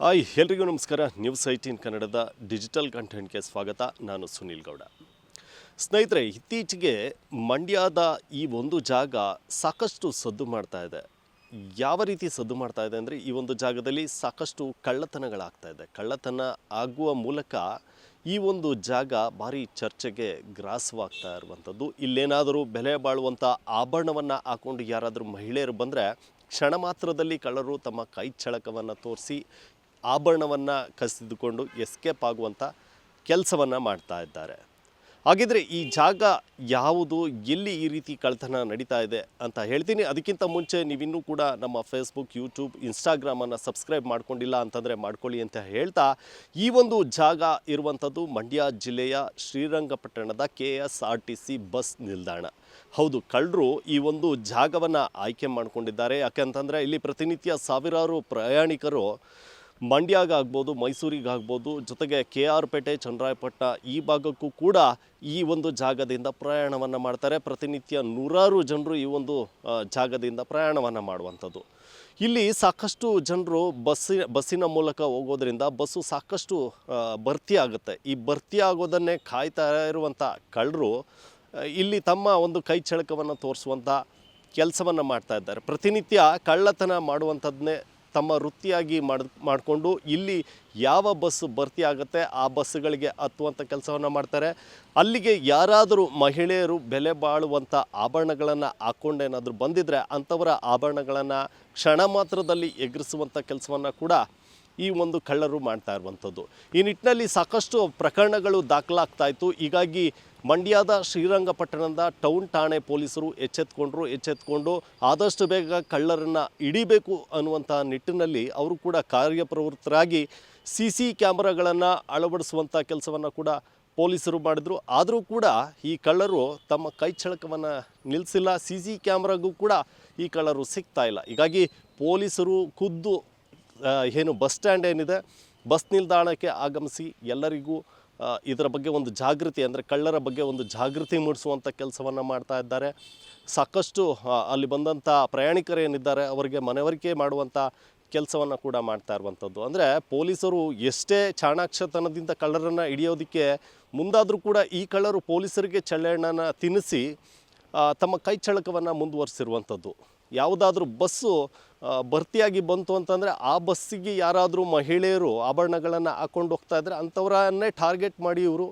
Hi ಎಲ್ರಿಗೂ ನಮಸ್ಕಾರ. News 18 ಕನ್ನಡದ ಡಿಜಿಟಲ್ ಕಂಟೆಂಟ್ಗೆ ಸ್ವಾಗತ. ನಾನು ಸುನೀಲ್ ಗೌಡ. ಸ್ನೇಹಿತರೆ, ಇತ್ತೀಚೆಗೆ ಮಂಡ್ಯದ ಈ ಒಂದು ಜಾಗ ಸಾಕಷ್ಟು ಸದ್ದು ಮಾಡ್ತಾ ಇದೆ. ಯಾವ ರೀತಿ ಸದ್ದು ಮಾಡ್ತಾ ಇದೆ ಅಂದರೆ, ಈ ಒಂದು ಜಾಗದಲ್ಲಿ ಸಾಕಷ್ಟು ಕಳ್ಳತನಗಳಾಗ್ತಾ ಇದೆ. ಕಳ್ಳತನ ಆಗುವ ಮೂಲಕ ಈ ಒಂದು ಜಾಗ ಭಾರಿ ಚರ್ಚೆಗೆ ಗ್ರಾಸವಾಗ್ತಾ ಇರುವಂಥದ್ದು. ಇಲ್ಲೇನಾದರೂ ಬೆಲೆ ಬಾಳುವಂಥ ಆಭರಣವನ್ನು ಹಾಕ್ಕೊಂಡು ಯಾರಾದರೂ ಮಹಿಳೆಯರು ಬಂದರೆ ಕ್ಷಣ ಮಾತ್ರದಲ್ಲಿ ಕಳ್ಳರು ತಮ್ಮ ಕೈ ಚಳಕವನ್ನು ತೋರಿಸಿ ಆಭರಣವನ್ನು ಕಸಿದುಕೊಂಡು ಎಸ್ಕೇಪ್ ಆಗುವಂಥ ಕೆಲಸವನ್ನು ಮಾಡ್ತಾ ಇದ್ದಾರೆ. ಹಾಗಿದ್ರೆ ಈ ಜಾಗ ಯಾವುದು, ಎಲ್ಲಿ ಈ ರೀತಿ ಕಳ್ಳತನ ನಡೀತಾ ಇದೆ ಅಂತ ಹೇಳ್ತೀನಿ. ಅದಕ್ಕಿಂತ ಮುಂಚೆ ನೀವಿನ್ನೂ ಕೂಡ ನಮ್ಮ ಫೇಸ್ಬುಕ್, ಯೂಟ್ಯೂಬ್, ಇನ್ಸ್ಟಾಗ್ರಾಮನ್ನು ಸಬ್ಸ್ಕ್ರೈಬ್ ಮಾಡ್ಕೊಂಡಿಲ್ಲ ಅಂತಂದರೆ ಮಾಡ್ಕೊಳ್ಳಿ ಅಂತ ಹೇಳ್ತಾ, ಈ ಒಂದು ಜಾಗ ಇರುವಂಥದ್ದು ಮಂಡ್ಯ ಜಿಲ್ಲೆಯ ಶ್ರೀರಂಗಪಟ್ಟಣದ KSRTC ಬಸ್ ನಿಲ್ದಾಣ. ಹೌದು, ಕಳ್ಳರು ಈ ಒಂದು ಜಾಗವನ್ನು ಆಯ್ಕೆ ಮಾಡಿಕೊಂಡಿದ್ದಾರೆ. ಯಾಕೆಂತಂದರೆ ಇಲ್ಲಿ ಪ್ರತಿನಿತ್ಯ ಸಾವಿರಾರು ಪ್ರಯಾಣಿಕರು ಮಂಡ್ಯಗಾಗ್ಬೋದು, ಮೈಸೂರಿಗಾಗ್ಬೋದು, ಜೊತೆಗೆ KR ಪೇಟೆ, ಚನ್ನರಾಯಪಟ್ಟಣ ಈ ಭಾಗಕ್ಕೂ ಕೂಡ ಈ ಒಂದು ಜಾಗದಿಂದ ಪ್ರಯಾಣವನ್ನು ಮಾಡ್ತಾರೆ. ಪ್ರತಿನಿತ್ಯ ನೂರಾರು ಜನರು ಈ ಒಂದು ಜಾಗದಿಂದ ಪ್ರಯಾಣವನ್ನು ಮಾಡುವಂಥದ್ದು. ಇಲ್ಲಿ ಸಾಕಷ್ಟು ಜನರು ಬಸ್ಸಿನ ಮೂಲಕ ಹೋಗೋದ್ರಿಂದ ಬಸ್ಸು ಸಾಕಷ್ಟು ಭರ್ತಿ ಆಗುತ್ತೆ. ಈ ಭರ್ತಿ ಆಗೋದನ್ನೇ ಕಾಯ್ತಾ ಇರುವಂಥ ಕಳ್ಳರು ಇಲ್ಲಿ ತಮ್ಮ ಒಂದು ಕೈ ಚಳಕವನ್ನು ತೋರಿಸುವಂಥ ಕೆಲಸವನ್ನು ಮಾಡ್ತಾ ಇದ್ದಾರೆ. ಪ್ರತಿನಿತ್ಯ ಕಳ್ಳತನ ಮಾಡುವಂಥದ್ದನ್ನೇ ತಮ್ಮ ವೃತ್ತಿಯಾಗಿ ಮಾಡಿಕೊಂಡು ಇಲ್ಲಿ ಯಾವ ಬಸ್ಸು ಭರ್ತಿ ಆಗುತ್ತೆ ಆ ಬಸ್ಸುಗಳಿಗೆ ಹತ್ತುವಂಥ ಕೆಲಸವನ್ನು ಮಾಡ್ತಾರೆ. ಅಲ್ಲಿಗೆ ಯಾರಾದರೂ ಮಹಿಳೆಯರು ಬೆಲೆ ಬಾಳುವಂಥ ಆಭರಣಗಳನ್ನು ಹಾಕ್ಕೊಂಡೇನಾದರೂ ಬಂದಿದ್ದರೆ ಅಂಥವರ ಆಭರಣಗಳನ್ನು ಕ್ಷಣ ಮಾತ್ರದಲ್ಲಿ ಎಗರಿಸುವಂಥ ಕೆಲಸವನ್ನು ಕೂಡ ಈ ಒಂದು ಕಳ್ಳರು ಮಾಡ್ತಾ ಇರುವಂಥದ್ದು. ಈ ನಿಟ್ಟಿನಲ್ಲಿ ಸಾಕಷ್ಟು ಪ್ರಕರಣಗಳು ದಾಖಲಾಗ್ತಾಯಿತ್ತು. ಹೀಗಾಗಿ ಮಂಡ್ಯದ ಶ್ರೀರಂಗಪಟ್ಟಣದ ಟೌನ್ ಠಾಣೆ ಪೊಲೀಸರು ಎಚ್ಚೆತ್ಕೊಂಡು ಆದಷ್ಟು ಬೇಗ ಕಳ್ಳರನ್ನು ಹಿಡಿಬೇಕು ಅನ್ನುವಂಥ ನಿಟ್ಟಿನಲ್ಲಿ ಅವರು ಕೂಡ ಕಾರ್ಯಪ್ರವೃತ್ತರಾಗಿ CC ಕ್ಯಾಮರಾಗಳನ್ನು ಅಳವಡಿಸುವಂಥ ಕೆಲಸವನ್ನು ಕೂಡ ಪೊಲೀಸರು ಮಾಡಿದರು. ಆದರೂ ಕೂಡ ಈ ಕಳ್ಳರು ತಮ್ಮ ಕೈ ಚಳಕವನ್ನು ನಿಲ್ಲಿಸಿಲ್ಲ. CC ಕ್ಯಾಮ್ರಾಗೂ ಕೂಡ ಈ ಕಳ್ಳರು ಸಿಗ್ತಾ ಇಲ್ಲ. ಹೀಗಾಗಿ ಪೊಲೀಸರು ಖುದ್ದು ಏನು ಬಸ್ ಸ್ಟ್ಯಾಂಡ್ ಏನಿದೆ, ಬಸ್ ನಿಲ್ದಾಣಕ್ಕೆ ಆಗಮಿಸಿ ಎಲ್ಲರಿಗೂ ಇದರ ಬಗ್ಗೆ ಒಂದು ಜಾಗೃತಿ, ಅಂದರೆ ಕಳ್ಳರ ಬಗ್ಗೆ ಒಂದು ಜಾಗೃತಿ ಮೂಡಿಸುವಂಥ ಕೆಲಸವನ್ನು ಮಾಡ್ತಾ ಇದ್ದಾರೆ. ಸಾಕಷ್ಟು ಅಲ್ಲಿ ಬಂದಂಥ ಪ್ರಯಾಣಿಕರೇನಿದ್ದಾರೆ ಅವರಿಗೆ ಮನವರಿಕೆ ಮಾಡುವಂಥ ಕೆಲಸವನ್ನು ಕೂಡ ಮಾಡ್ತಾ ಇರುವಂಥದ್ದು. ಅಂದರೆ ಪೊಲೀಸರು ಎಷ್ಟೇ ಚಾಣಾಕ್ಷತನದಿಂದ ಕಳ್ಳರನ್ನು ಹಿಡಿಯೋದಕ್ಕೆ ಮುಂದಾದರೂ ಕೂಡ ಈ ಕಳ್ಳರು ಪೊಲೀಸರಿಗೆ ಚಳ್ಳೆಹಣ್ಣನ್ನು ತಿನ್ನಿಸಿ ತಮ್ಮ ಕೈ ಚಳಕವನ್ನು ಮುಂದುವರಿಸಿರುವಂಥದ್ದು. ಯಾವುದಾದ್ರೂ ಬಸ್ಸು ಭರ್ತಿಯಾಗಿ ಬಂತು ಅಂತಂದರೆ ಆ ಬಸ್ಸಿಗೆ ಯಾರಾದರೂ ಮಹಿಳೆಯರು ಆಭರಣಗಳನ್ನು ಹಾಕ್ಕೊಂಡು ಹೋಗ್ತಾ ಇದ್ದರೆ ಅಂಥವರನ್ನೇ ಟಾರ್ಗೆಟ್ ಮಾಡಿ ಇವರು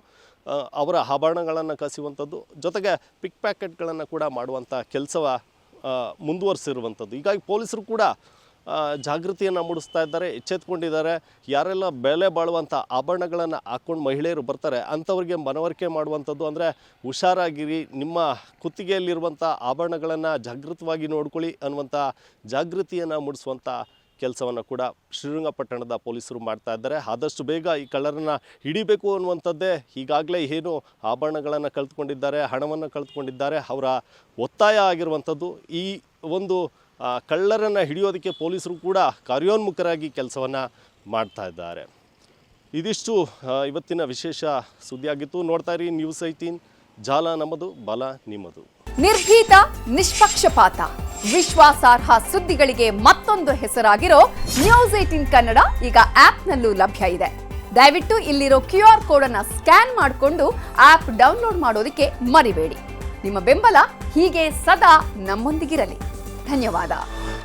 ಅವರ ಆಭರಣಗಳನ್ನು ಕಸಿಯುವಂಥದ್ದು, ಜೊತೆಗೆ ಪಿಕ್ ಪ್ಯಾಕೆಟ್ಗಳನ್ನು ಕೂಡ ಮಾಡುವಂಥ ಕೆಲಸ ಮುಂದುವರಿಸಿರುವಂಥದ್ದು. ಹೀಗಾಗಿ ಪೊಲೀಸರು ಕೂಡ ಜಾಗೃತಿಯನ್ನು ಮೂಡಿಸ್ತಾ ಇದ್ದಾರೆ, ಎಚ್ಚೆತ್ಕೊಂಡಿದ್ದಾರೆ. ಯಾರೆಲ್ಲ ಬೆಲೆ ಬಾಳುವಂಥ ಆಭರಣಗಳನ್ನು ಹಾಕ್ಕೊಂಡು ಮಹಿಳೆಯರು ಬರ್ತಾರೆ ಅಂಥವ್ರಿಗೆ ಮನವರಿಕೆ ಮಾಡುವಂಥದ್ದು. ಅಂದರೆ ಹುಷಾರಾಗಿರಿ, ನಿಮ್ಮ ಕುತ್ತಿಗೆಯಲ್ಲಿರುವಂಥ ಆಭರಣಗಳನ್ನು ಜಾಗೃತವಾಗಿ ನೋಡ್ಕೊಳ್ಳಿ ಅನ್ನುವಂಥ ಜಾಗೃತಿಯನ್ನು ಮೂಡಿಸುವಂಥ ಕೆಲಸವನ್ನು ಕೂಡ ಶ್ರೀರಂಗಪಟ್ಟಣದ ಪೊಲೀಸರು ಮಾಡ್ತಾ ಇದ್ದಾರೆ. ಆದಷ್ಟು ಬೇಗ ಈ ಕಳ್ಳರನ್ನು ಹಿಡಿಬೇಕು ಅನ್ನುವಂಥದ್ದೇ ಈಗಾಗಲೇ ಏನು ಆಭರಣಗಳನ್ನು ಕಳೆದುಕೊಂಡಿದ್ದಾರೆ, ಹಣವನ್ನು ಕಳೆದುಕೊಂಡಿದ್ದಾರೆ, ಅವರ ಒತ್ತಾಯ ಆಗಿರುವಂಥದ್ದು. ಈ ಒಂದು ಕಳ್ಳರನ್ನು ಹಿಡಿಯೋದಕ್ಕೆ ಪೊಲೀಸರು ಕೂಡ ಕಾರ್ಯೋನ್ಮುಖರಾಗಿ ಕೆಲಸವನ್ನು ಮಾಡ್ತಾ ಇದ್ದಾರೆ. ಇದಿಷ್ಟು ಇವತ್ತಿನ ವಿಶೇಷ ಸುದ್ದಿಯಾಗಿತ್ತು. ನೋಡ್ತಾ ಇರಿ ನ್ಯೂಸ್ 18, ಜಾಲ ನಮ್ಮದು, ಬಲ ನಿಮ್ಮದು. ನಿರ್ಭೀತ, ನಿಷ್ಪಕ್ಷಪಾತ, ವಿಶ್ವಾಸಾರ್ಹ ಸುದ್ದಿಗಳಿಗೆ ಮತ್ತೊಂದು ಹೆಸರಾಗಿರೋ ನ್ಯೂಸ್ 18 ಕನ್ನಡ ಈಗ ಆಪ್ನಲ್ಲೂ ಲಭ್ಯ ಇದೆ. ದಯವಿಟ್ಟು ಇಲ್ಲಿರೋ QR ಕೋಡ್ ಅನ್ನು ಸ್ಕ್ಯಾನ್ ಮಾಡಿಕೊಂಡು ಆಪ್ ಡೌನ್ಲೋಡ್ ಮಾಡೋದಕ್ಕೆ ಮರಿಬೇಡಿ. ನಿಮ್ಮ ಬೆಂಬಲ ಹೀಗೆ ಸದಾ ನಮ್ಮೊಂದಿಗಿರಲಿ. ಧನ್ಯವಾದ.